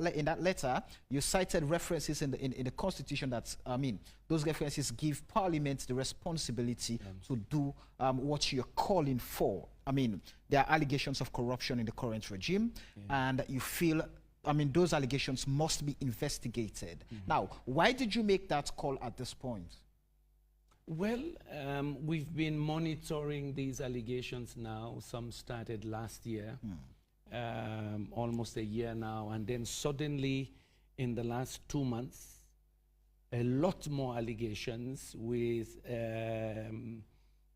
that letter, you cited references in the Constitution that, I mean, those references give Parliament the responsibility to do what you're calling for. I mean, there are allegations of corruption in the current regime, and you feel, I mean, those allegations must be investigated. Now, why did you make that call at this point? Well, we've been monitoring these allegations now. Some started last year, almost a year now, and then suddenly in the last 2 months, a lot more allegations with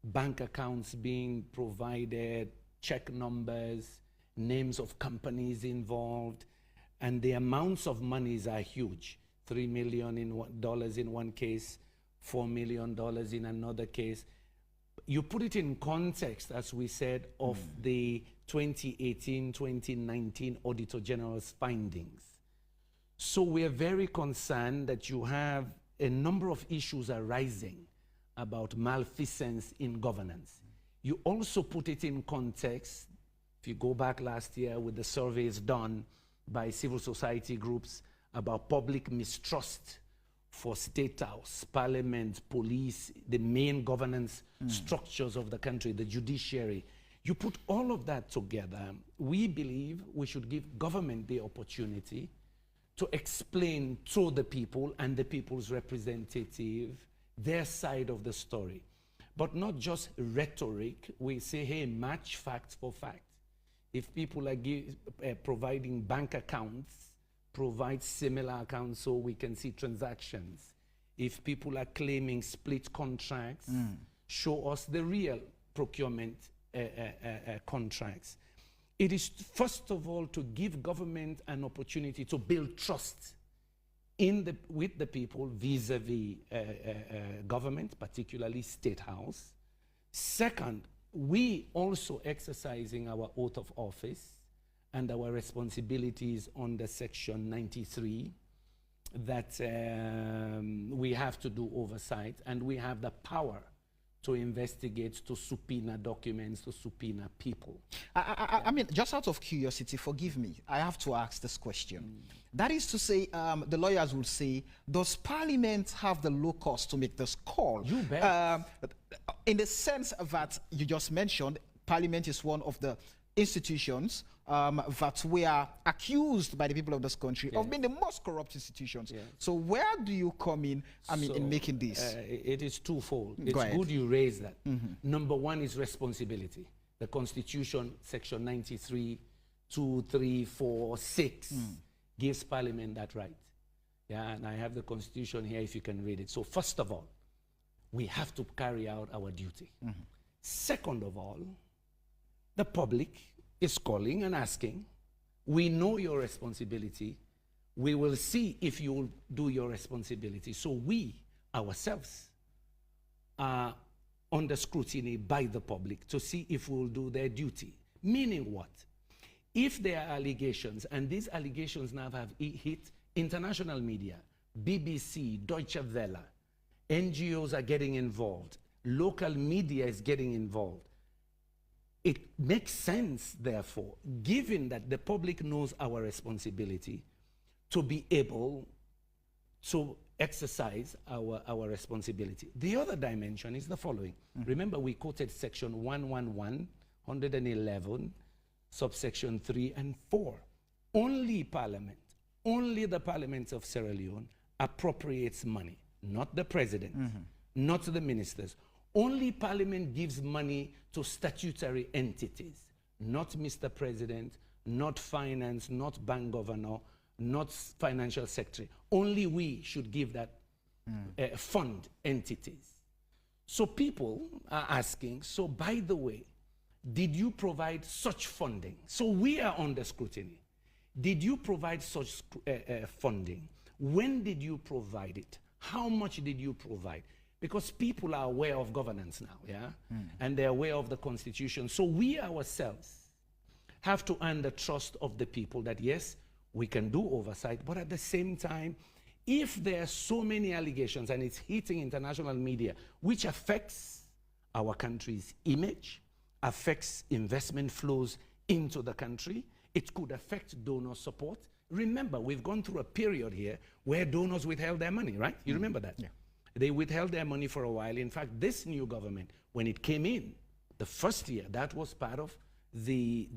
bank accounts being provided, check numbers, names of companies involved, and the amounts of monies are huge. $3 million in one case, $4 million in another case. You put it in context, as we said, of the 2018-2019 Auditor General's findings. So we are very concerned that you have a number of issues arising about malfeasance in governance. You also put it in context, if you go back last year with the surveys done by civil society groups about public mistrust for State House, Parliament, police, the main governance structures of the country, the judiciary. You put all of that together, we believe we should give government the opportunity to explain to the people and the people's representative their side of the story. But not just rhetoric. We say, hey, match facts for fact. If people are providing bank accounts, provide similar accounts so we can see transactions. If people are claiming split contracts, show us the real procurement contracts. It is, first of all, to give government an opportunity to build trust with the people vis-a-vis government, particularly State House. Second, we also exercising our oath of office and our responsibilities under Section 93, that we have to do oversight, and we have the power to investigate, to subpoena documents, to subpoena people. I mean, just out of curiosity, forgive me, I have to ask this question. That is to say, the lawyers will say, does Parliament have the locus to make this call? You bet. In the sense that you just mentioned, Parliament is one of the institutions that we are accused by the people of this country of being the most corrupt institutions. So where do you come in, in making this? It is twofold. It's good you raise that. Number one is responsibility. The Constitution, Section 93, 2, 3, 4, 6, gives Parliament that right. Yeah, and I have the Constitution here if you can read it. So first of all, we have to carry out our duty. Second of all, the public is calling and asking, we know your responsibility, we will see if you will do your responsibility. So we, ourselves, are under scrutiny by the public to see if we will do their duty. Meaning what? If there are allegations, and these allegations now have hit international media, BBC, Deutsche Welle, NGOs are getting involved, local media is getting involved. It makes sense, therefore, given that the public knows our responsibility, to be able to exercise our responsibility. The other dimension is the following. Remember, we quoted Section 111, subsection 3 and 4. Only Parliament, only the Parliament of Sierra Leone appropriates money, not the President, not the ministers. Only Parliament gives money to statutory entities, not Mr. President, not finance, not bank governor, not financial secretary. Only we should give that fund entities. So people are asking, so by the way, did you provide such funding? So we are under scrutiny. Did you provide such funding? When did you provide it? How much did you provide? Because people are aware of governance now, and they're aware of the Constitution. So we ourselves have to earn the trust of the people that, yes, we can do oversight, but at the same time, if there are so many allegations and it's hitting international media, which affects our country's image, affects investment flows into the country, it could affect donor support, Remember, we've gone through a period here where donors withheld their money, right? You remember that? Yeah. They withheld their money for a while. In fact, this new government, when it came in, the first year, that was part of the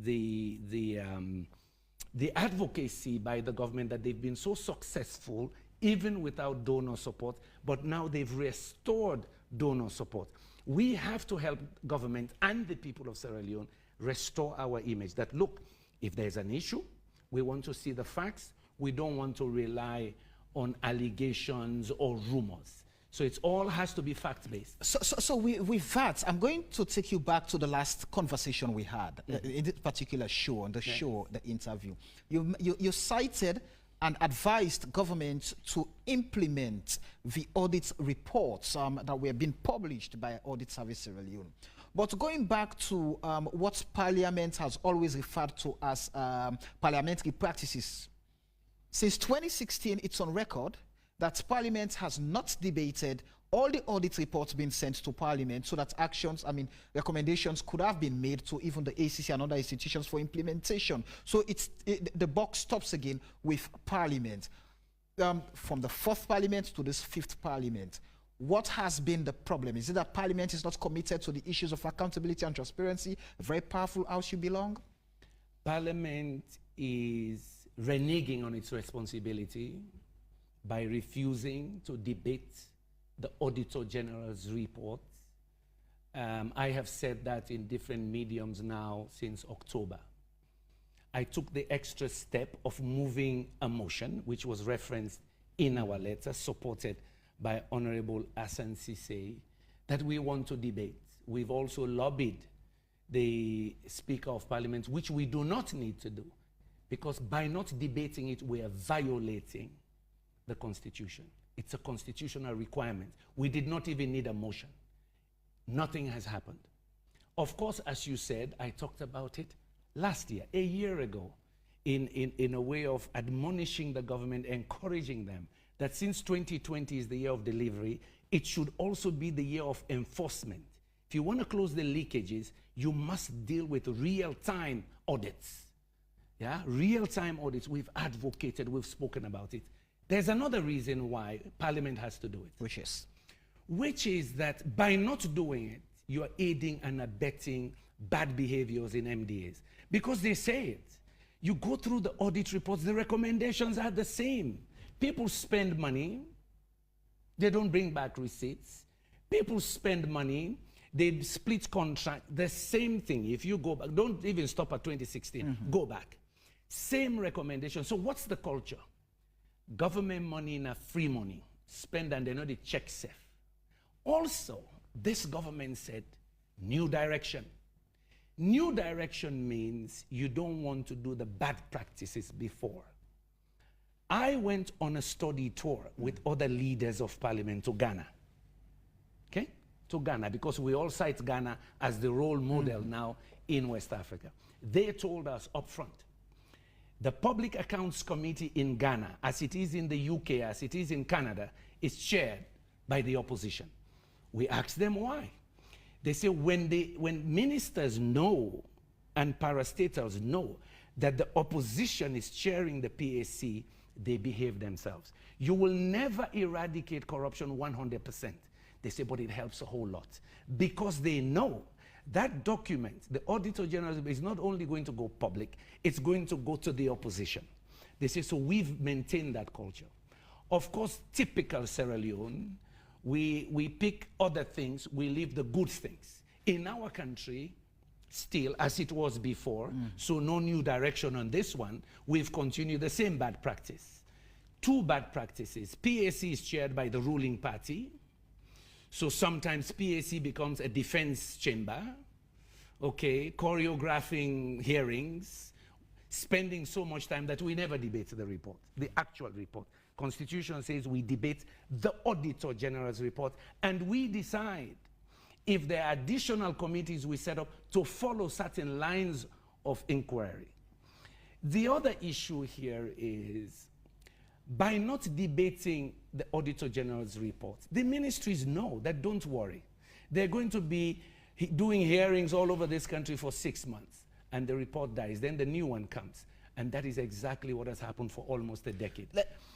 advocacy by the government that they've been so successful even without donor support, but now they've restored donor support. We have to help government and the people of Sierra Leone restore our image that, look, if there's an issue, we want to see the facts. We don't want to rely on allegations or rumors. So it all has to be fact-based. So with that, I'm going to take you back to the last conversation we had in this particular show, on the show, the interview. You cited and advised government to implement the audit reports that were being published by Audit Service Sierra Leone. But going back to what Parliament has always referred to as parliamentary practices, since 2016, it's on record that Parliament has not debated all the audit reports being sent to Parliament so that recommendations could have been made to even the ACC and other institutions for implementation. So the buck stops again with Parliament. From the 4th Parliament to this 5th Parliament, what has been the problem? Is it that Parliament is not committed to the issues of accountability and transparency, a very powerful house you belong? Parliament is reneging on its responsibility by refusing to debate the Auditor General's report. I have said that in different mediums now since October. I took the extra step of moving a motion, which was referenced in our letter, supported by Honorable Hassan Sise, that we want to debate. We've also lobbied the Speaker of Parliament, which we do not need to do, because by not debating it, we are violating the Constitution. It's a constitutional requirement. We did not even need a motion. Nothing has happened. Of course, as you said, I talked about it last year, a year ago, in a way of admonishing the government, encouraging them that since 2020 is the year of delivery, it should also be the year of enforcement. If you want to close the leakages, you must deal with real-time audits. Yeah, real-time audits. We've advocated, we've spoken about it. There's another reason why Parliament has to do it. Which is that by not doing it, you are aiding and abetting bad behaviors in MDAs. Because they say it. You go through the audit reports, the recommendations are the same. People spend money, they don't bring back receipts. People spend money, they split contract, the same thing. If you go back, don't even stop at 2016, go back. Same recommendation. So what's the culture? Government money in a free money, spend and they know the check safe. Also, this government said new direction. New direction means you don't want to do the bad practices before. I went on a study tour with other leaders of Parliament to Ghana. Okay? To Ghana, because we all cite Ghana as the role model now in West Africa. They told us up front, the Public Accounts Committee in Ghana, as it is in the UK, as it is in Canada, is chaired by the opposition. We asked them why. They say when ministers know and parastatals know that the opposition is chairing the PAC, they behave themselves. You will never eradicate corruption 100%. They say, but it helps a whole lot. Because they know that document, the Auditor General, is not only going to go public, it's going to go to the opposition. They say, so we've maintained that culture. Of course, typical Sierra Leone, we pick other things, we leave the good things. In our country, still, as it was before, so no new direction on this one, we've continued the same bad practice. Two bad practices. PAC is chaired by the ruling party, so sometimes PAC becomes a defense chamber, okay, choreographing hearings, spending so much time that we never debate the report, the actual report. Constitution says we debate the Auditor General's report, and we decide if there are additional committees we set up to follow certain lines of inquiry. The other issue here is, by not debating the Auditor General's report, the ministries know that don't worry. They're going to be doing hearings all over this country for 6 months, and the report dies. Then the new one comes. And that is exactly what has happened for almost a decade.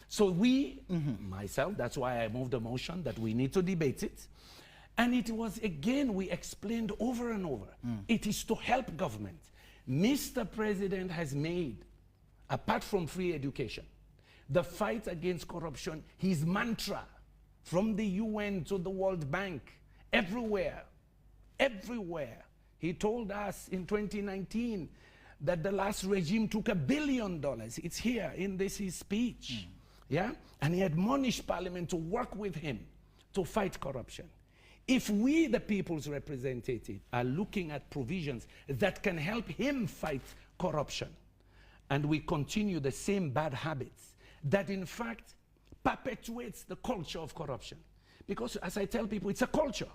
So we, myself, that's why I moved a motion that we need to debate it. And it was, again, we explained over and over, it is to help government. Mr. President has made, apart from free education, the fight against corruption his mantra, from the UN to the World Bank, everywhere, everywhere. He told us in 2019 that the last regime took $1 billion. It's here in this his speech. Yeah? And he admonished Parliament to work with him to fight corruption. If we, the people's representative, are looking at provisions that can help him fight corruption, and we continue the same bad habits that in fact perpetuates the culture of corruption. Because as I tell people, it's a culture.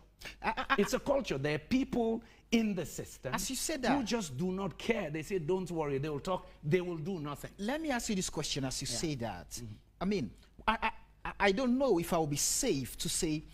It's a culture. There are people in the system as you said that, who just do not care. They say, don't worry, they will talk, they will do nothing. Let me ask you this question as you say that. I mean, I don't know if I will be safe to say,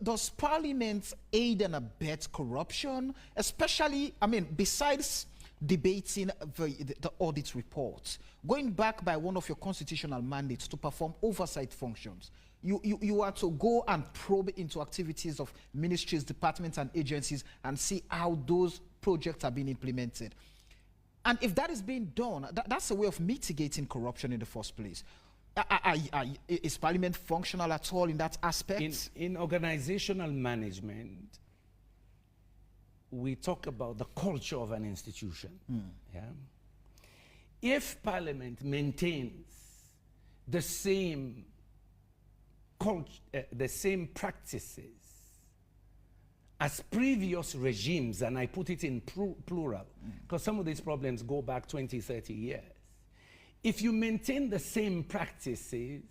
does Parliament aid and abet corruption? Especially, I mean, besides debating the audit report, going back by one of your constitutional mandates to perform oversight functions, you are to go and probe into activities of ministries, departments, and agencies and see how those projects are being implemented. And if that is being done, that's a way of mitigating corruption in the first place. Is Parliament functional at all in that aspect? In organizational management, we talk about the culture of an institution. Yeah? If Parliament maintains the same the same practices as previous regimes, and I put it in plural, because some of these problems go back 20, 30 years. If you maintain the same practices,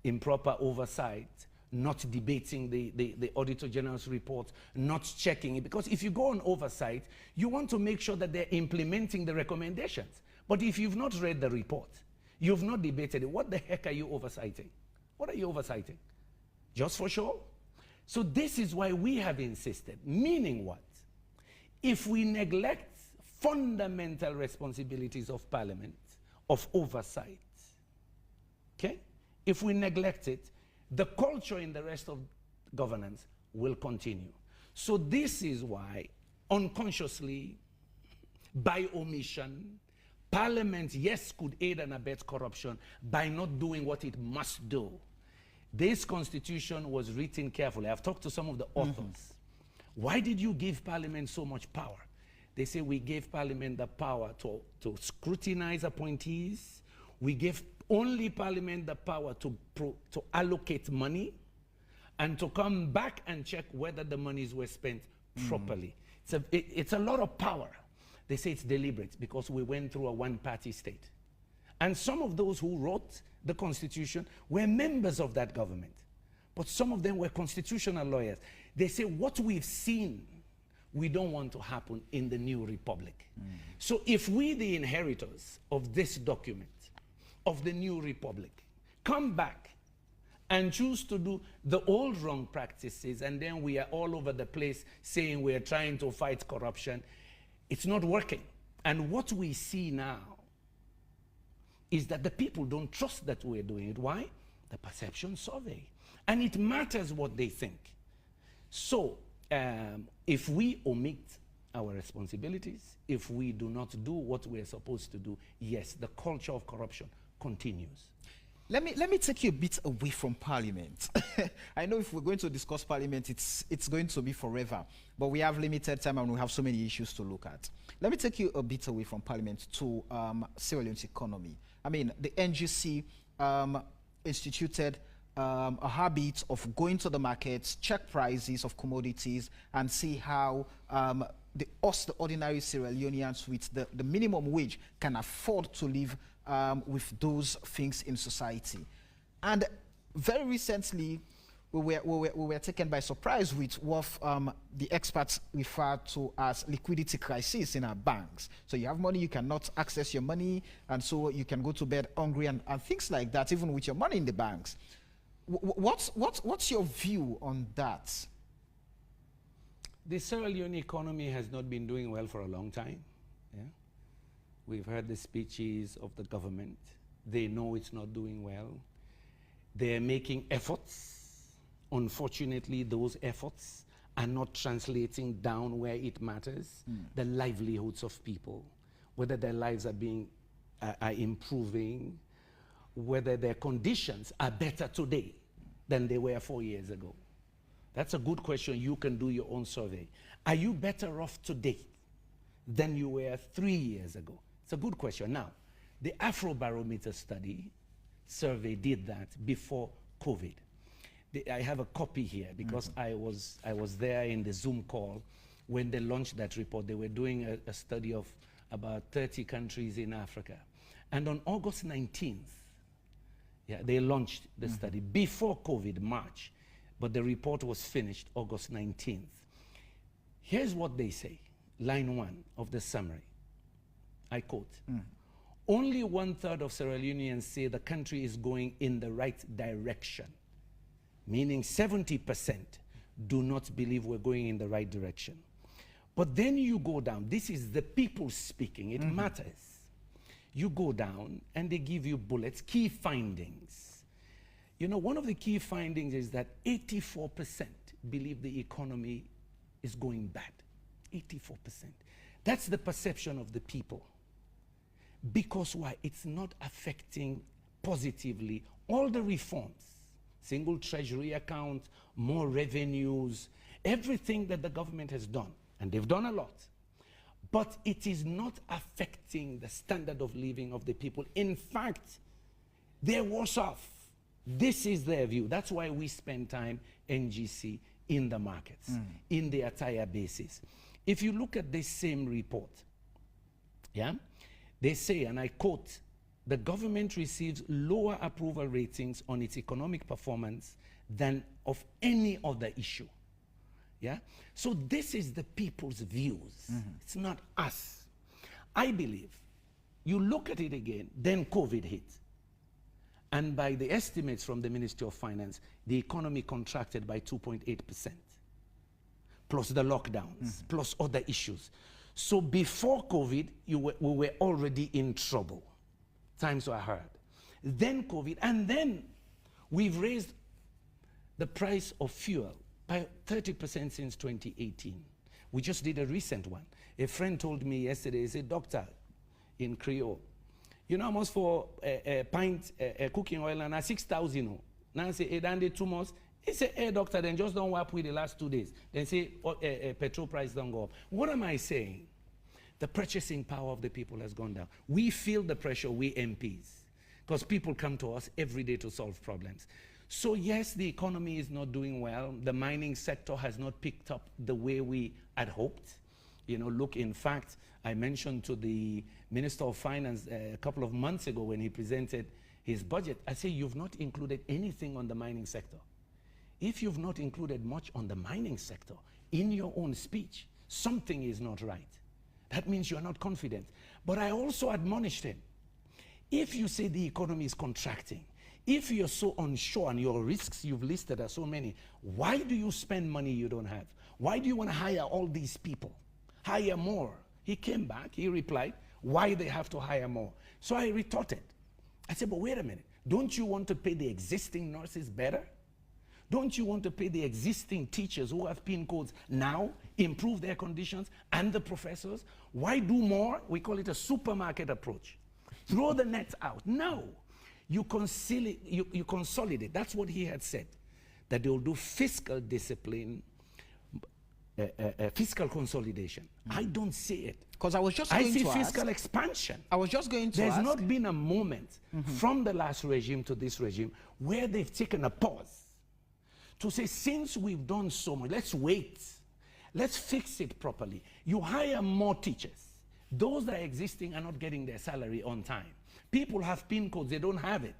improper oversight, not debating the Auditor General's report, not checking it, because if you go on oversight, you want to make sure that they're implementing the recommendations. But if you've not read the report, you've not debated it, what the heck are you oversighting? What are you oversighting? Just for show? So this is why we have insisted, meaning what? If we neglect fundamental responsibilities of Parliament, of oversight, okay? If we neglect it, the culture in the rest of governance will continue. So this is why, unconsciously, by omission, Parliament, yes, could aid and abet corruption by not doing what it must do. This constitution was written carefully. I've talked to some of the authors. Why did you give Parliament so much power? They say we gave Parliament the power to scrutinize appointees. We gave only Parliament the power to allocate money and to come back and check whether the monies were spent properly. It's a lot of power. They say it's deliberate because we went through a one-party state. And some of those who wrote the Constitution were members of that government. But some of them were constitutional lawyers. They say what we've seen, we don't want to happen in the new republic. So if we, the inheritors of this document, of the new republic, come back and choose to do the old wrong practices, and then we are all over the place saying we are trying to fight corruption, it's not working. And what we see now is that the people don't trust that we're doing it. Why? The perception survey. And it matters what they think. So if we omit our responsibilities, if we do not do what we're supposed to do, yes, the culture of corruption continues. Let me take you a bit away from Parliament. I know if we're going to discuss Parliament, it's going to be forever. But we have limited time and we have so many issues to look at. Let me take you a bit away from Parliament to Sierra Leone's economy. I mean, the NGC instituted a habit of going to the markets, check prices of commodities, and see how the ordinary Sierra Leoneans with the minimum wage can afford to live with those things in society. And very recently, we were taken by surprise with what the experts refer to as liquidity crisis in our banks. So you have money, you cannot access your money, and so you can go to bed hungry and things like that, even with your money in the banks. What's your view on that? The Sierra Leone economy has not been doing well for a long time. Yeah? We've heard the speeches of the government. They know it's not doing well. They're making efforts. Unfortunately, those efforts are not translating down where it matters, the livelihoods of people, whether their lives are improving, whether their conditions are better today than they were 4 years ago. That's a good question. You can do your own survey. Are you better off today than you were 3 years ago? It's a good question. Now, the Afrobarometer survey did that before COVID. I have a copy here because I was there in the Zoom call when they launched that report. They were doing a study of about 30 countries in Africa. And on August 19th, they launched the study before COVID, March. But the report was finished August 19th. Here's what they say, line 1 of the summary. I quote, only 1/3 of Sierra Leoneans say the country is going in the right direction, meaning 70% do not believe we're going in the right direction. But then you go down, this is the people speaking, it matters. You go down and they give you bullets, key findings. You know, one of the key findings is that 84% believe the economy is going bad. 84%. That's the perception of the people. Because why? It's not affecting positively all the reforms. Single treasury account, more revenues, everything that the government has done. And they've done a lot. But it is not affecting the standard of living of the people. In fact, they're worse off. This is their view. That's why we spend time, NGC, in the markets, in the entire basis. If you look at this same report, they say, and I quote, the government receives lower approval ratings on its economic performance than of any other issue. So this is the people's views. It's not us. I believe, you look at it again, then COVID hit. And by the estimates from the Ministry of Finance, the economy contracted by 2.8%, plus the lockdowns, plus other issues. So before COVID, we were already in trouble. Times were hard. Then COVID, and then we've raised the price of fuel by 30% since 2018. We just did a recent one. A friend told me yesterday, he said, doctor, in Creole, you know, almost for a pint cooking oil and 6,000. Now I say, hey, 2 months. He said, hey, doctor, then just don't wipe with the last 2 days. Then say, petrol price don't go up. What am I saying? The purchasing power of the people has gone down. We feel the pressure, we MPs, because people come to us every day to solve problems. So yes, the economy is not doing well. The mining sector has not picked up the way we had hoped. You know, look, in fact, I mentioned to the Minister of Finance a couple of months ago when he presented his budget, I say, you've not included anything on the mining sector. If you've not included much on the mining sector in your own speech, something is not right. That means you're not confident. But I also admonished him, if you say the economy is contracting, if you're so unsure and your risks you've listed are so many, why do you spend money you don't have? Why do you want to hire all these people? Hire more. He came back, he replied, why they have to hire more? So I retorted. I said, but wait a minute. Don't you want to pay the existing nurses better? Don't you want to pay the existing teachers who have PIN codes now, improve their conditions, and the professors? Why do more? We call it a supermarket approach. Throw the net out. No. You consolidate. That's what he had said, that they will do fiscal discipline, fiscal consolidation. I don't see it. Because I was just going to ask. I see fiscal expansion. I was just going to ask. There's not been a moment from the last regime to this regime where they've taken a pause to say, since we've done so much, let's wait. Let's fix it properly. You hire more teachers. Those that are existing are not getting their salary on time. People have PIN codes, they don't have it.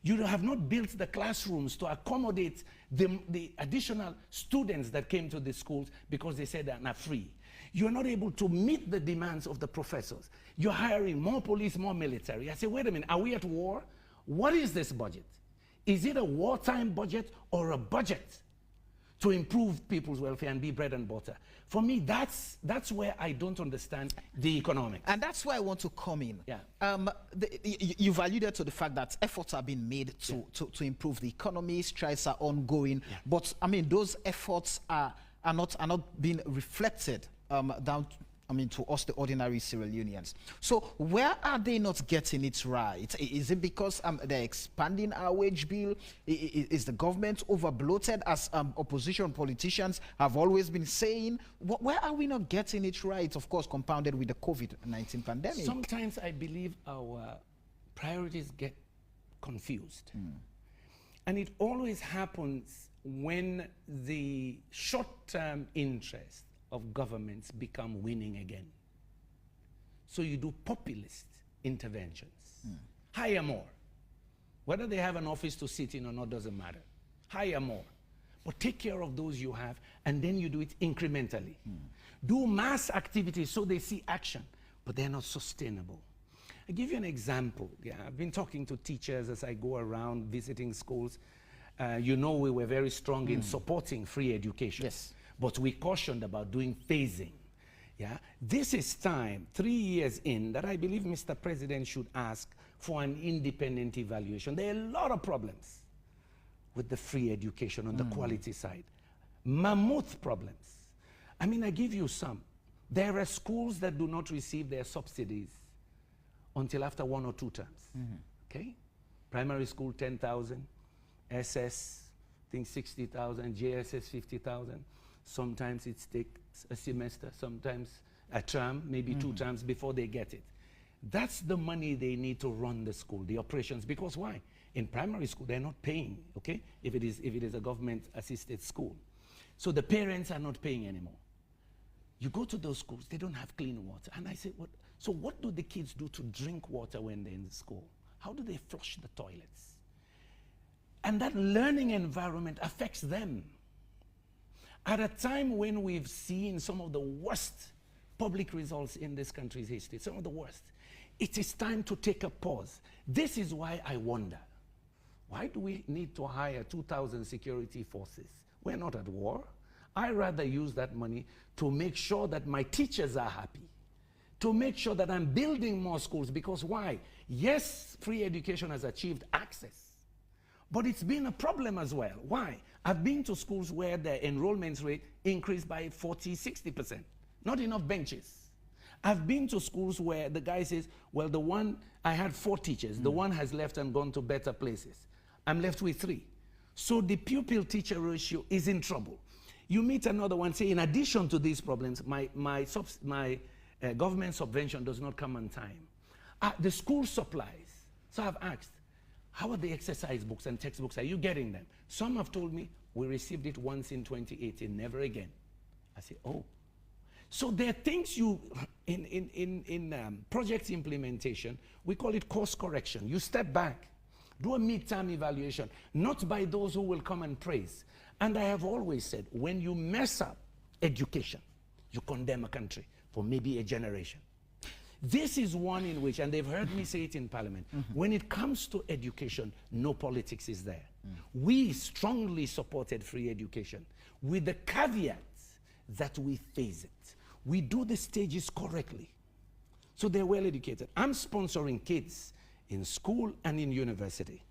You have not built the classrooms to accommodate the additional students that came to the schools because they said they're not free. You're not able to meet the demands of the professors. You're hiring more police, more military. I say, wait a minute, are we at war? What is this budget? Is it a wartime budget or a budget to improve people's welfare and be bread and butter. For me, that's where I don't understand the economics. And that's where I want to come in. Yeah. You've alluded to the fact that efforts are being made to improve the economy, strides are ongoing, but I mean, those efforts are not being reflected down to us, the ordinary Sierra Leoneans. So where are they not getting it right? Is it because they're expanding our wage bill? Is the government over-bloated, as opposition politicians have always been saying? Where are we not getting it right? Of course, compounded with the COVID-19 pandemic. Sometimes I believe our priorities get confused. And it always happens when the short-term interest of governments become winning again. So you do populist interventions. Hire more. Whether they have an office to sit in or not doesn't matter. Hire more. But take care of those you have, and then you do it incrementally. Do mass activities so they see action, but they're not sustainable. I'll give you an example. I've been talking to teachers as I go around visiting schools. You know, we were very strong in supporting free education. Yes. But we cautioned about doing phasing. This is time, 3 years in, that I believe Mr. President should ask for an independent evaluation. There are a lot of problems with the free education on the quality side. Mammoth problems. I mean, I give you some. There are schools that do not receive their subsidies until after 1 or 2 terms. Okay? Primary school, 10,000. SS, I think 60,000. JSS, 50,000. Sometimes it takes a semester, sometimes a term, maybe 2 terms before they get it. That's the money they need to run the school, the operations. Because why? In primary school, they're not paying, okay? If it is a government-assisted school. So the parents are not paying anymore. You go to those schools, they don't have clean water. And I say, so what do the kids do to drink water when they're in school? How do they flush the toilets? And that learning environment affects them. At a time when we've seen some of the worst public results in this country's history, some of the worst, it is time to take a pause. This is why I wonder, why do we need to hire 2,000 security forces? We're not at war. I rather use that money to make sure that my teachers are happy, to make sure that I'm building more schools. Because why? Yes, free education has achieved access, but it's been a problem as well. Why? I've been to schools where the enrollment rate increased by 40, 60%. Not enough benches. I've been to schools where the guy says, well, I had 4 teachers. The one has left and gone to better places. I'm left with 3. So the pupil-teacher ratio is in trouble. You meet another one, say, in addition to these problems, my government subvention does not come on time. The school supplies. So I've asked, how are the exercise books and textbooks? Are you getting them? Some have told me, we received it once in 2018, never again. I say, oh. So there are things in project implementation, we call it course correction. You step back, do a midterm evaluation, not by those who will come and praise. And I have always said, when you mess up education, you condemn a country for maybe a generation. This is one in which, and they've heard me say it in Parliament, when it comes to education, no politics is there. We strongly supported free education with the caveat that we phase it. We do the stages correctly, so they're well educated. I'm sponsoring kids in school and in university.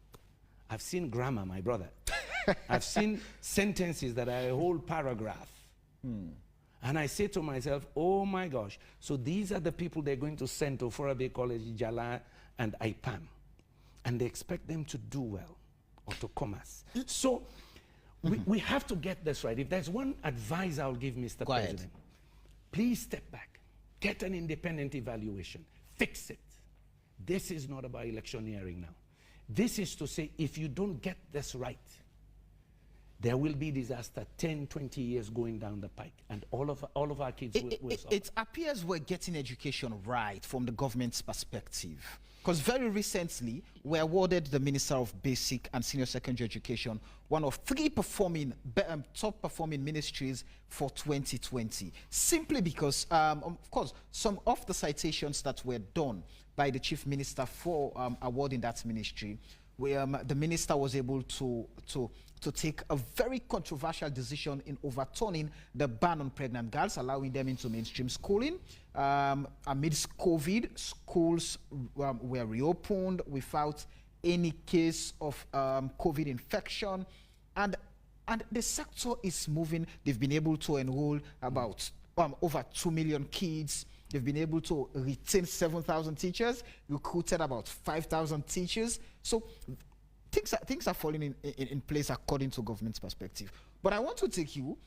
I've seen grammar, my brother. I've seen sentences that are a whole paragraph. And I say to myself, oh my gosh, so these are the people they're going to send to Forabe College, Jala, and IPAM. And they expect them to do well, or to commerce. So we have to get this right. If there's one advice I'll give Mr. President, please step back, get an independent evaluation, fix it. This is not about electioneering now. This is to say, if you don't get this right, there will be disaster 10, 20 years going down the pike, and all of our kids will suffer. It appears we're getting education right from the government's perspective. Because very recently, we awarded the Minister of Basic and Senior Secondary Education one of 3 top performing ministries for 2020. Simply because, of course, some of the citations that were done by the Chief Minister for awarding that ministry the minister was able to take a very controversial decision in overturning the ban on pregnant girls, allowing them into mainstream schooling. Amidst COVID, schools were reopened without any case of COVID infection, and the sector is moving. They've been able to enroll about over 2 million kids. They've been able to retain 7,000 teachers, recruited about 5,000 teachers. So things are falling in place according to government's perspective. But I want to take you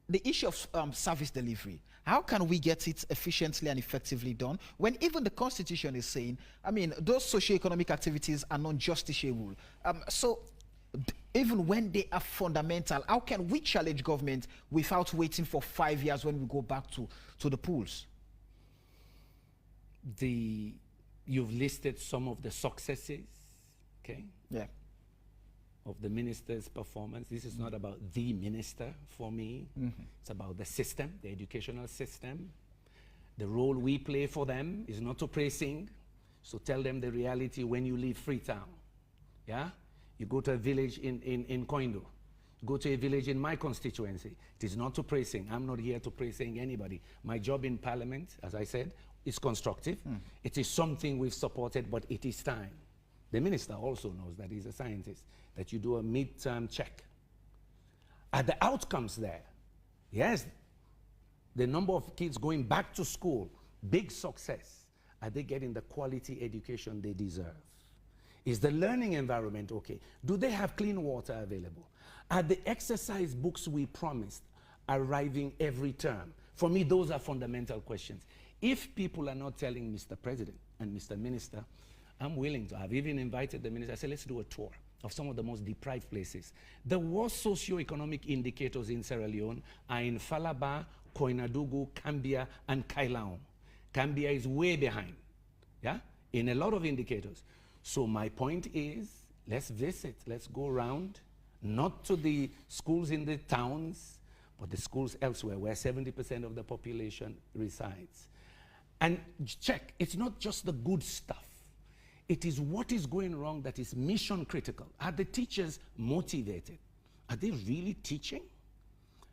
the issue of service delivery. How can we get it efficiently and effectively done when even the Constitution is saying, I mean, those socio-economic activities are non-justiciable? So even when they are fundamental, how can we challenge government without waiting for 5 years when we go back to the pools? You've listed some of the successes, okay? Yeah. Of the minister's performance. This is not about the minister for me. It's about the system, the educational system. The role we play for them is not to praising, so tell them the reality when you leave Freetown. Yeah? You go to a village in Koindo, go to a village in my constituency. It is not to praising. I'm not here to praising anybody. My job in Parliament, as I said, is constructive. It is something we've supported, but it is time. The minister also knows that he's a scientist, that you do a midterm check. Are the outcomes there? Yes. The number of kids going back to school, big success. Are they getting the quality education they deserve? Is the learning environment okay? Do they have clean water available? Are the exercise books we promised arriving every term? For me, those are fundamental questions. If people are not telling Mr. President and Mr. Minister, I'm willing to. I've even invited the minister. I said, let's do a tour of some of the most deprived places. The worst socio-economic indicators in Sierra Leone are in Falaba, Koinadugu, Kambia, and Kailao. Kambia is way behind, yeah, in a lot of indicators. So my point is, let's visit, let's go around, not to the schools in the towns, but the schools elsewhere where 70% of the population resides. And check, it's not just the good stuff. It is what is going wrong that is mission critical. Are the teachers motivated? Are they really teaching?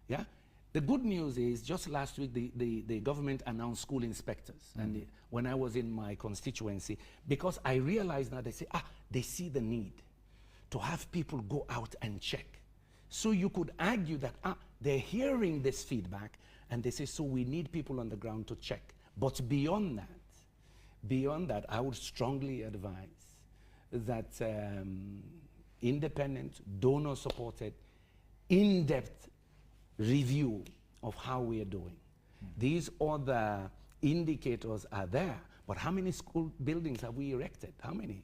Yeah. The good news is just last week the government announced school inspectors. And when I was in my constituency, because I realized now they say, they see the need to have people go out and check. So you could argue that they're hearing this feedback and they say, so we need people on the ground to check. But beyond that, I would strongly advise that independent, donor-supported, in-depth review of how we are doing. These other indicators are there, but how many school buildings have we erected? How many?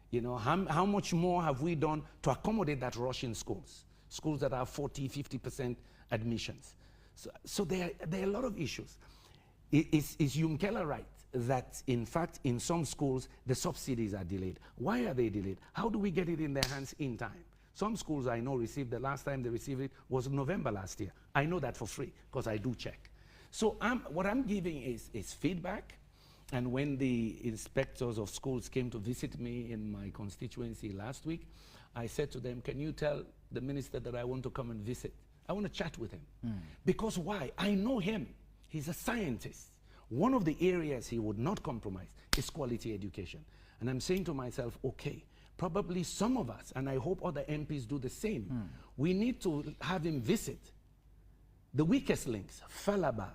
You know, how much more have we done to accommodate that rush in schools? Schools that have 40, 50% admissions. So there are a lot of issues. Is Yumkella right that, in fact, in some schools, the subsidies are delayed? Why are they delayed? How do we get it in their hands in time? Some schools I know received, the last time they received it was November last year. I know that for free because I do check. So what I'm giving is feedback. And when the inspectors of schools came to visit me in my constituency last week, I said to them, can you tell the minister that I want to come and visit? I want to chat with him. Because why? I know him. He's a scientist. One of the areas he would not compromise is quality education. And I'm saying to myself, okay, probably some of us, and I hope other MPs do the same, we need to have him visit the weakest links, Falaba,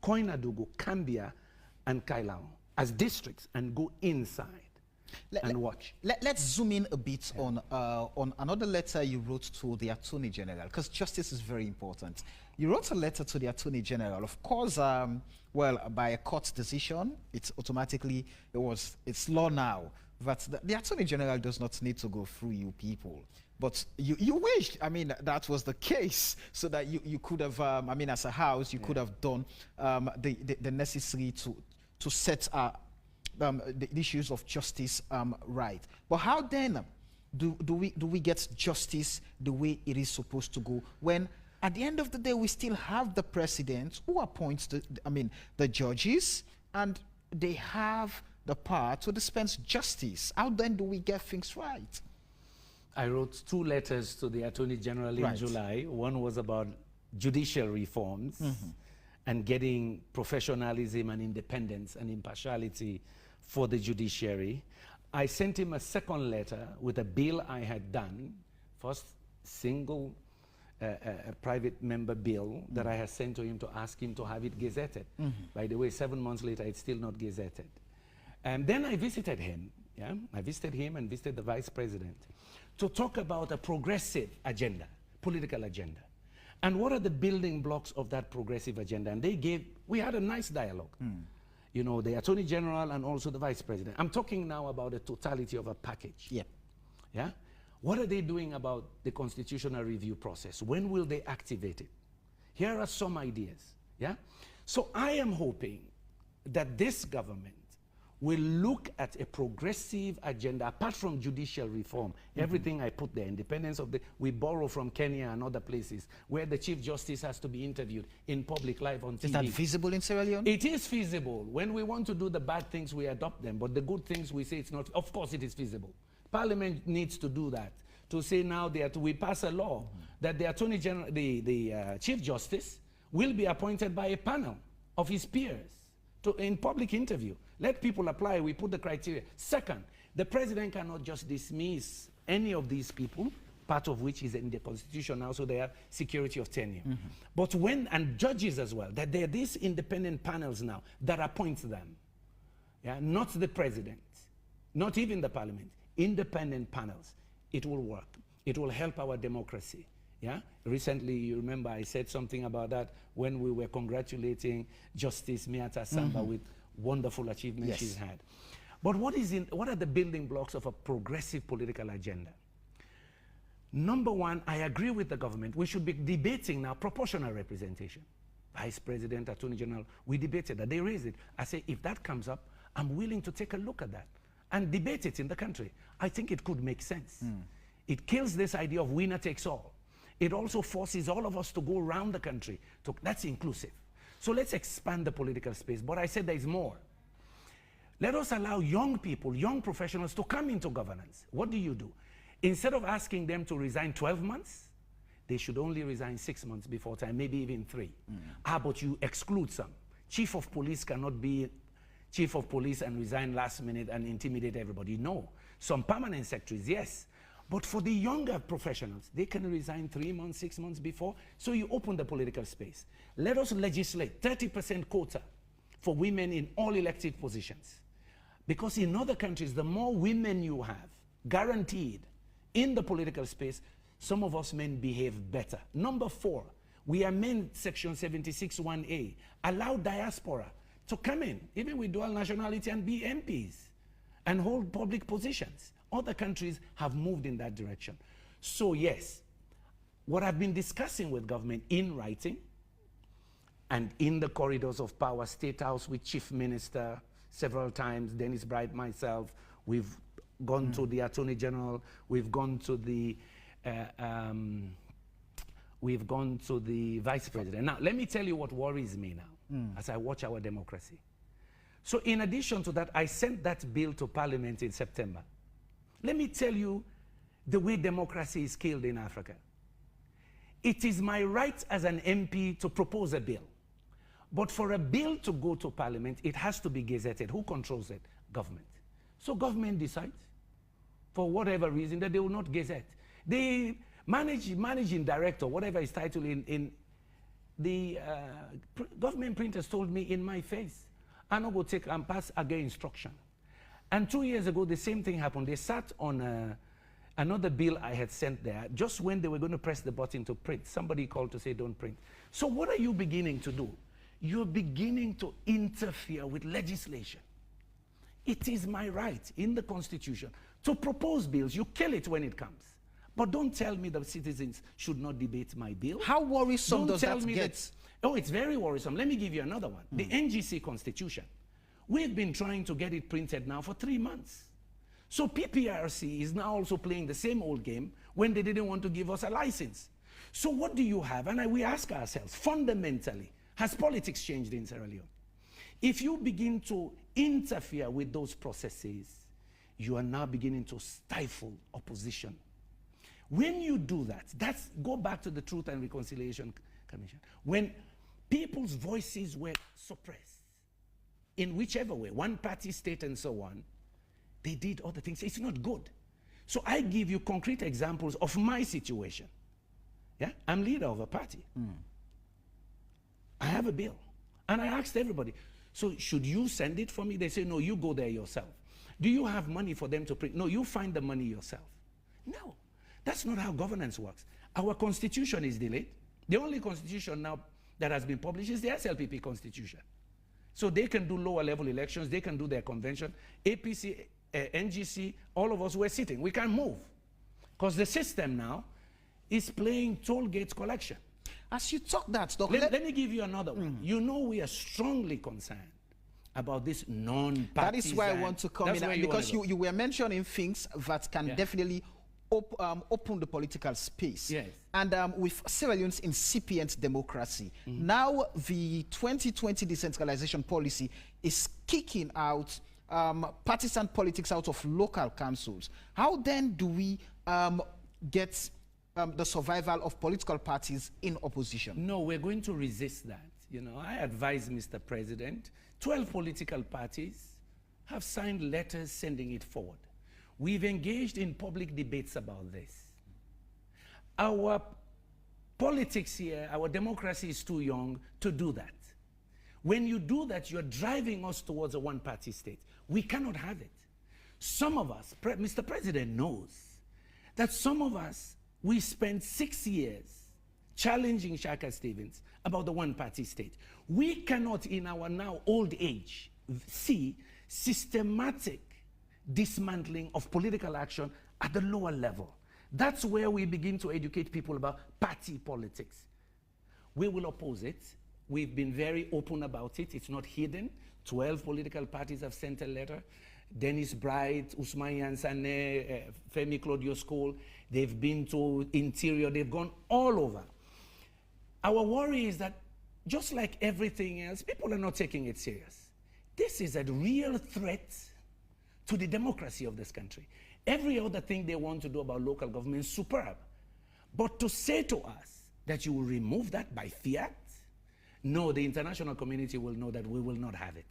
Koinadugu, Kambia, and Kailao, as districts, and go inside and watch. Let's zoom in a bit on another letter you wrote to the Attorney General, because justice is very important. You wrote a letter to the Attorney General. Of course, well, by a court decision, it's automatically, it's law now. But the Attorney General does not need to go through you people. But you wished, I mean, that was the case, so that you could have, I mean, as a house, you could have done the necessary to set the issues of justice right. But how then do we get justice the way it is supposed to go when at the end of the day we still have the president who appoints the judges, and they have the power to dispense justice? How then do we get things right? I wrote 2 letters to the Attorney General in July. One was about judicial reforms and getting professionalism and independence and impartiality for the judiciary. I sent him a second letter with a bill I had done, first single private member bill that I had sent to him to ask him to have it gazetted. By the way, 7 months later, it's still not gazetted. And then I visited him. I visited him and visited the Vice President to talk about a progressive agenda, political agenda. And what are the building blocks of that progressive agenda? And we had a nice dialogue. You know, the Attorney General and also the Vice President. I'm talking now about the totality of a package. Yeah? What are they doing about the constitutional review process? When will they activate it? Here are some ideas. Yeah? So I am hoping that this government will look at a progressive agenda, apart from judicial reform. Everything I put there, independence of we borrow from Kenya and other places, where the Chief Justice has to be interviewed in public live on TV. Is that feasible in Sierra Leone? It is feasible. When we want to do the bad things, we adopt them, but the good things, we say it's not. Of course it is feasible. Parliament needs to do that, to say now that we pass a law that the Attorney General, the Chief Justice, will be appointed by a panel of his peers in public interview. Let people apply, we put the criteria. Second, the president cannot just dismiss any of these people, part of which is in the constitution now, so they have security of tenure. But and judges as well, that there are these independent panels now that appoint them. Not the president, not even the parliament, independent panels. It will work. It will help our democracy. Recently, you remember I said something about that when we were congratulating Justice Miata Samba with wonderful achievements she's had. But what are the building blocks of a progressive political agenda? Number one, I agree with the government. We should be debating now proportional representation. Vice President, Attorney General, we debated that. They raised it. I say, if that comes up, I'm willing to take a look at that and debate it in the country. I think it could make sense. It kills this idea of winner takes all. It also forces all of us to go around the country. That's inclusive. So let's expand the political space. But I said there is more. Let us allow young people, young professionals to come into governance. What do? Instead of asking them to resign 12 months, they should only resign 6 months before time, maybe even 3. But you exclude some. Chief of police cannot be chief of police and resign last minute and intimidate everybody. No. Some permanent secretaries, yes. But for the younger professionals, they can resign 3 months, 6 months before. So you open the political space. Let us legislate 30% quota for women in all elected positions. Because in other countries, the more women you have, guaranteed, in the political space, some of us men behave better. Number 4, we amend Section 76(1)(a), allow diaspora to come in, even with dual nationality, and be MPs and hold public positions. Other countries have moved in that direction. So yes, what I've been discussing with government in writing and in the corridors of power, State House with Chief Minister several times, Dennis Bright, myself, we've gone to the Attorney General, we've gone to the Vice President. Now, let me tell you what worries me now as I watch our democracy. So in addition to that, I sent that bill to Parliament in September. Let me tell you the way democracy is killed in Africa. It is my right as an MP to propose a bill. But for a bill to go to Parliament, it has to be gazetted. Who controls it? Government. So government decides, for whatever reason, that they will not gazette. The managing director, whatever his title in the government printers told me in my face, I'm not going to take and pass again instruction. And 2 years ago, the same thing happened. They sat on another bill I had sent there, just when they were going to press the button to print. Somebody called to say, don't print. So what are you beginning to do? You're beginning to interfere with legislation. It is my right in the Constitution to propose bills. You kill it when it comes. But don't tell me that citizens should not debate my bill. How worrisome does that get? Oh, it's very worrisome. Let me give you another one. The NGC Constitution. We've been trying to get it printed now for 3 months. So PPRC is now also playing the same old game when they didn't want to give us a license. So what do you have? And we ask ourselves, fundamentally, has politics changed in Sierra Leone? If you begin to interfere with those processes, you are now beginning to stifle opposition. When you do that, go back to the Truth and Reconciliation Commission. When people's voices were suppressed, in whichever way, one-party state and so on, they did other things. It's not good. So I give you concrete examples of my situation. Yeah, I'm leader of a party. I have a bill. And I asked everybody, so should you send it for me? They say, no, you go there yourself. Do you have money for them to print? No, you find the money yourself. No, that's not how governance works. Our constitution is delayed. The only constitution now that has been published is the SLPP constitution. So they can do lower level elections, they can do their convention. APC, NGC, all of us were sitting. We can't move. Because the system now is playing toll gates collection. As you talk that, Doc, let me give you another one. You know we are strongly concerned about this non-partisan. That is why I want to come in, because you were mentioning things that can definitely open the political space. Yes. And with Sierra Leone's incipient democracy, now the 2020 decentralization policy is kicking out partisan politics out of local councils. How then do we get the survival of political parties in opposition? No, we're going to resist that. You know, I advise Mr. President, 12 political parties have signed letters sending it forward. We've engaged in public debates about this. Our politics here, our democracy is too young to do that. When you do that, you're driving us towards a one-party state. We cannot have it. Some of us, Mr. President knows that some of us, we spent 6 years challenging Shaka Stevens about the one-party state. We cannot, in our now old age, see systematic dismantling of political action at the lower level. That's where we begin to educate people about party politics. We will oppose it. We've been very open about it. It's not hidden. 12 political parties have sent a letter. Dennis Bright, Ousmane Yansane, Femi Claudio School, they've been to Interior, they've gone all over. Our worry is that just like everything else, people are not taking it serious. This is a real threat to the democracy of this country. Every other thing they want to do about local government is superb. But to say to us that you will remove that by fiat, no, the international community will know that we will not have it.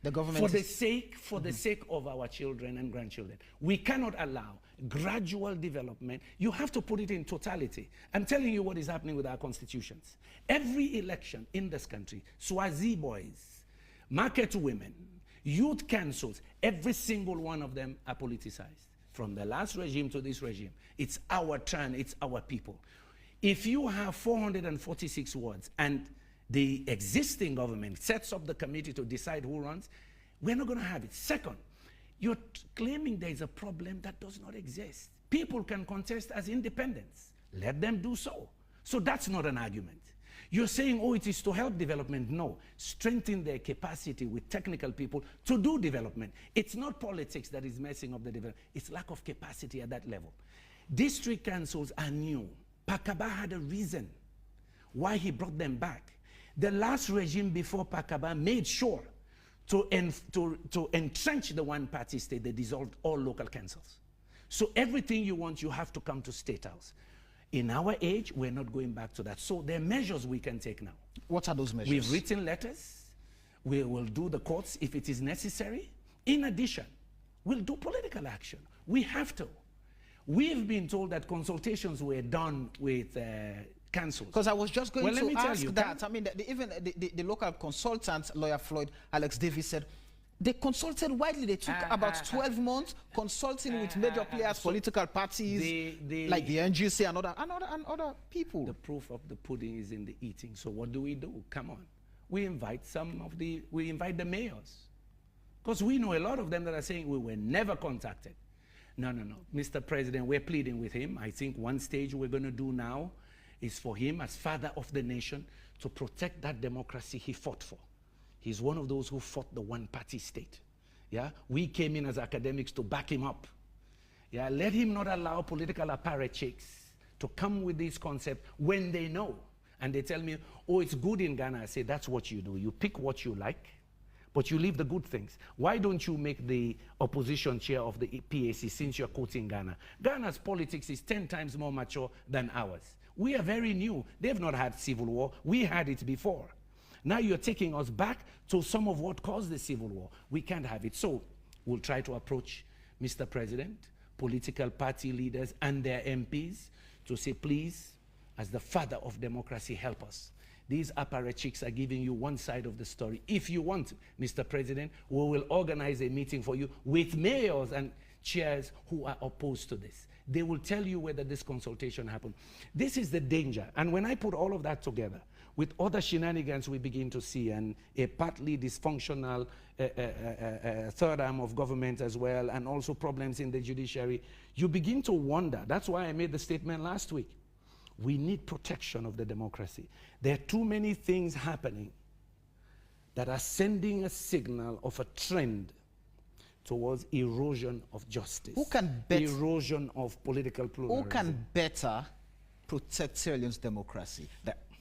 The government for the sake of our children and grandchildren. We cannot allow gradual development. You have to put it in totality. I'm telling you what is happening with our constitutions. Every election in this country, Swazi boys, market women, youth councils, every single one of them are politicized. From the last regime to this regime, it's our turn, it's our people. If you have 446 wards and the existing government sets up the committee to decide who runs, we're not going to have it. Second, you're claiming there is a problem that does not exist. People can contest as independents. Let them do so. So that's not an argument. You're saying, oh, it is to help development. No, strengthen their capacity with technical people to do development. It's not politics that is messing up the development. It's lack of capacity at that level. District councils are new. Pakaba had a reason why he brought them back. The last regime before Pakaba made sure to entrench the one-party state. They dissolved all local councils. So everything you want, you have to come to State House. In our age, we're not going back to that. So there are measures we can take now. What are those measures? We've written letters. We will do the courts if it is necessary. In addition, we'll do political action. We have to. We've been told that consultations were done with councils. Because I was just going to ask that. I mean, even the local consultant, lawyer Floyd Alex Davis, said they consulted widely. They took about 12 months consulting with major players, political parties, like the NGC and other people. The proof of the pudding is in the eating. So what do? Come on. We invite the mayors. Because we know a lot of them that are saying we were never contacted. No. Mr. President, we're pleading with him. I think one stage we're going to do now is for him, as father of the nation, to protect that democracy he fought for. He's one of those who fought the one-party state. Yeah, we came in as academics to back him up. Yeah, let him not allow political apparatchiks to come with this concept when they know. And they tell me, oh, it's good in Ghana. I say, that's what you do. You pick what you like, but you leave the good things. Why don't you make the opposition chair of the PAC since you're quoting Ghana? Ghana's politics is 10 times more mature than ours. We are very new. They've not had civil war. We had it before. Now you're taking us back to some of what caused the civil war. We can't have it. So we'll try to approach Mr. President, political party leaders and their MPs to say, please, as the father of democracy, help us. These apparatchiks are giving you one side of the story. If you want, Mr. President, we will organize a meeting for you with mayors and chairs who are opposed to this. They will tell you whether this consultation happened. This is the danger. And when I put all of that together with other shenanigans we begin to see and a partly dysfunctional third arm of government as well, and also problems in the judiciary, you begin to wonder. That's why I made the statement last week. We need protection of the democracy. There are too many things happening that are sending a signal of a trend towards erosion of justice. Who can erosion of political pluralism. Who can better protect Sierra Leone's democracy?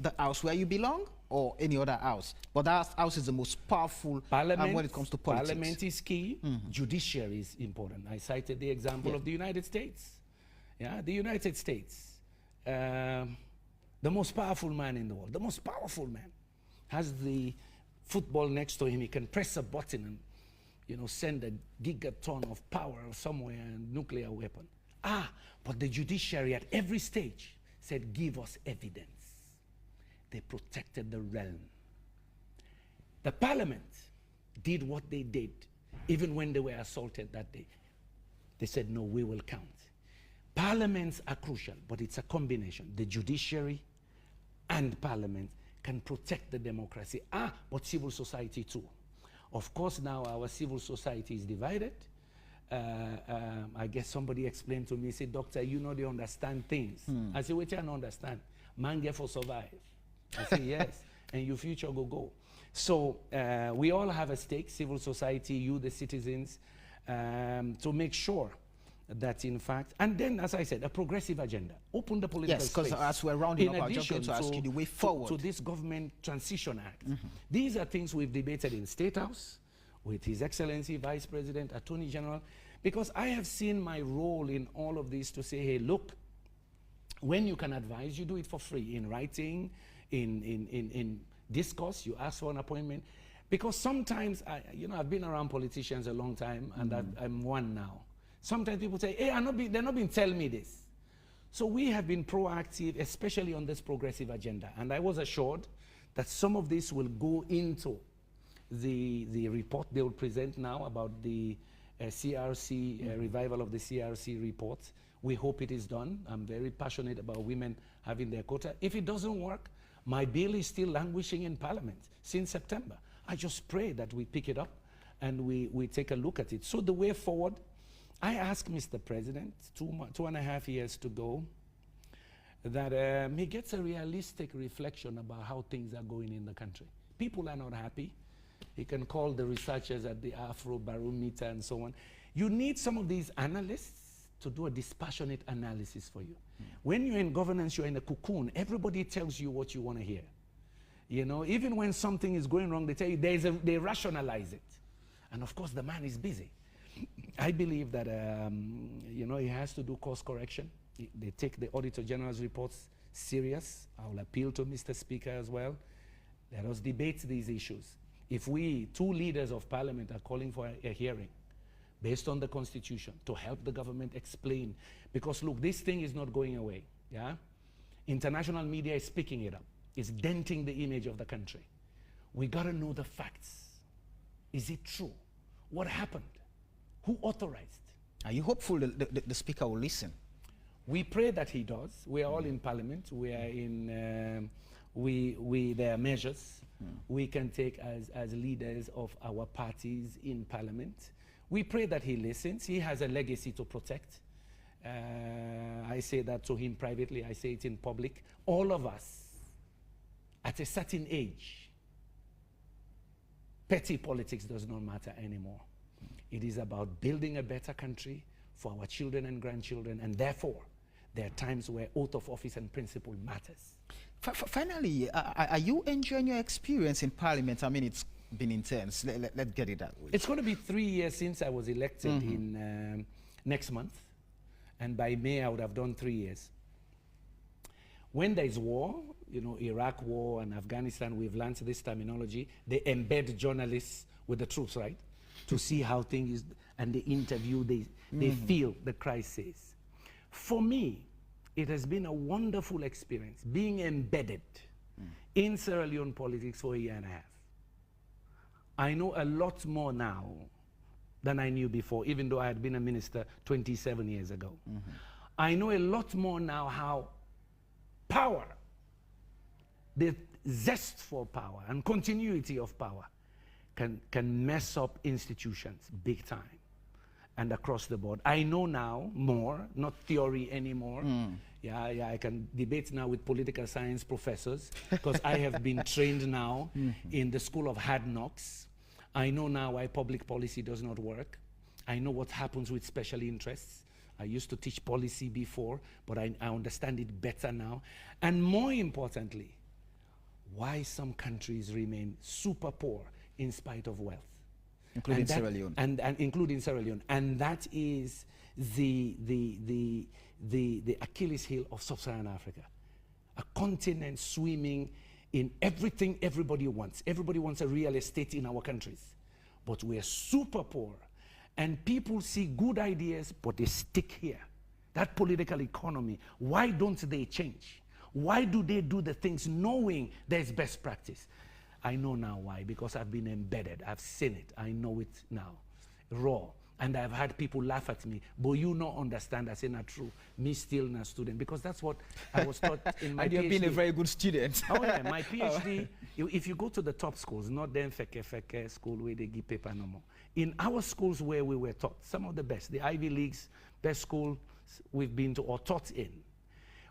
The house where you belong or any other house? But that house is the most powerful when it comes to politics. Parliament is key. Judiciary is important. I cited the example of the United States. Yeah, the United States. The most powerful man in the world, the most powerful man, has the football next to him. He can press a button and, you know, send a gigaton of power somewhere, a nuclear weapon. But the judiciary at every stage said, give us evidence. They protected the realm. The parliament did what they did, even when they were assaulted that day. They said, no, we will count. Parliaments are crucial, but it's a combination. The judiciary and parliament can protect the democracy. But civil society too. Of course, now our civil society is divided. I guess somebody explained to me, say, doctor, you know they understand things. I say, wait, I don't understand. Man get for survive. I say, yes, and your future go. So we all have a stake, civil society, you, the citizens, to make sure that in fact, and then as I said, a progressive agenda. Open the political space. Yes, because as we're rounding up, I'm just going to ask you the way forward. To this Government Transition Act. These are things we've debated in State House with His Excellency, Vice President, Attorney General, because I have seen my role in all of this to say, hey, look, when you can advise, you do it for free, in writing, in discourse, you ask for an appointment. Because sometimes, I've been around politicians a long time, and I'm one now. Sometimes people say, hey, they're not been telling me this. So we have been proactive, especially on this progressive agenda. And I was assured that some of this will go into the report they will present now about the CRC, revival of the CRC report. We hope it is done. I'm very passionate about women having their quota. If it doesn't work, my bill is still languishing in Parliament since September. I just pray that we pick it up and we take a look at it. So the way forward, I asked Mr. President 2.5 years to go that he gets a realistic reflection about how things are going in the country. People are not happy. He can call the researchers at the Afro Barometer and so on. You need some of these analysts to do a dispassionate analysis for you. When you're in governance, you're in a cocoon. Everybody tells you what you want to hear. You know, even when something is going wrong, they tell you they rationalize it. And of course, the man is busy. I believe that, he has to do course correction. They take the Auditor General's reports serious. I will appeal to Mr. Speaker as well. Let us debate these issues. If we, two leaders of Parliament, are calling for a hearing based on the Constitution to help the government explain, because look, this thing is not going away, yeah? International media is picking it up. It's denting the image of the country. We gotta know the facts. Is it true? What happened? Who authorized? Are you hopeful the Speaker will listen? We pray that he does. We are all in Parliament. We are in, there are measures we can take as leaders of our parties in Parliament. We pray that he listens. He has a legacy to protect. I say that to him privately. I say it in public. All of us, at a certain age, petty politics does not matter anymore. It is about building a better country for our children and grandchildren, and therefore, there are times where oath of office and principle matters. Finally, are you enjoying your experience in Parliament? I mean, it's been intense. Let's get it that way. It's going to be 3 years since I was elected in next month. And by May, I would have done 3 years. When there is war, you know, Iraq war and Afghanistan, we've learned this terminology. They embed journalists with the troops, right? To see how things, and they interview, they feel the crisis. For me, it has been a wonderful experience being embedded in Sierra Leone politics for 1.5 years. I know a lot more now than I knew before, even though I had been a minister 27 years ago. I know a lot more now how power, the zest for power and continuity of power can mess up institutions big time and across the board. I know now more, not theory anymore. Yeah, I can debate now with political science professors because I have been trained now in the school of hard knocks. I know now why public policy does not work. I know what happens with special interests. I used to teach policy before, but I understand it better now. And more importantly, why some countries remain super poor in spite of wealth. Including Sierra Leone. And including Sierra Leone. And that is the Achilles heel of sub-Saharan Africa. A continent swimming in everything everybody wants. Everybody wants a real estate in our countries. But we're super poor. And people see good ideas, but they stick here. That political economy, why don't they change? Why do they do the things knowing there's best practice? I know now why, because I've been embedded. I've seen it. I know it now, raw. And I've had people laugh at me, but you not understand. I say, not true. Me still not student, because that's what I was taught in my PhD. You've been a very good student. Oh yeah, my PhD, if you go to the top schools, not them feke school where they give paper no more. In our schools where we were taught, some of the best, the Ivy Leagues, best schools we've been to or taught in.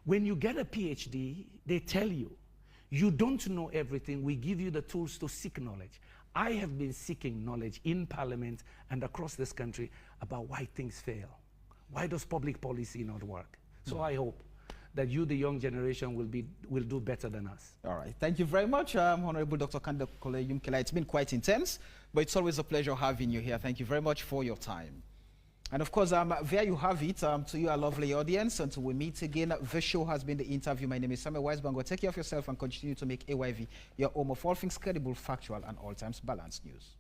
When you get a PhD, they tell you, you don't know everything. We give you the tools to seek knowledge. I have been seeking knowledge in Parliament and across this country about why things fail. Why does public policy not work? So I hope that you, the young generation, will do better than us. All right. Thank you very much, Honorable Dr. Kandeh Yumkella. It's been quite intense, but it's always a pleasure having you here. Thank you very much for your time. And of course, there you have it. To you, our lovely audience. Until we meet again, this show has been the interview. My name is Samuel Weisbango. Take care of yourself and continue to make AYV your home of all things credible, factual, and all times balanced news.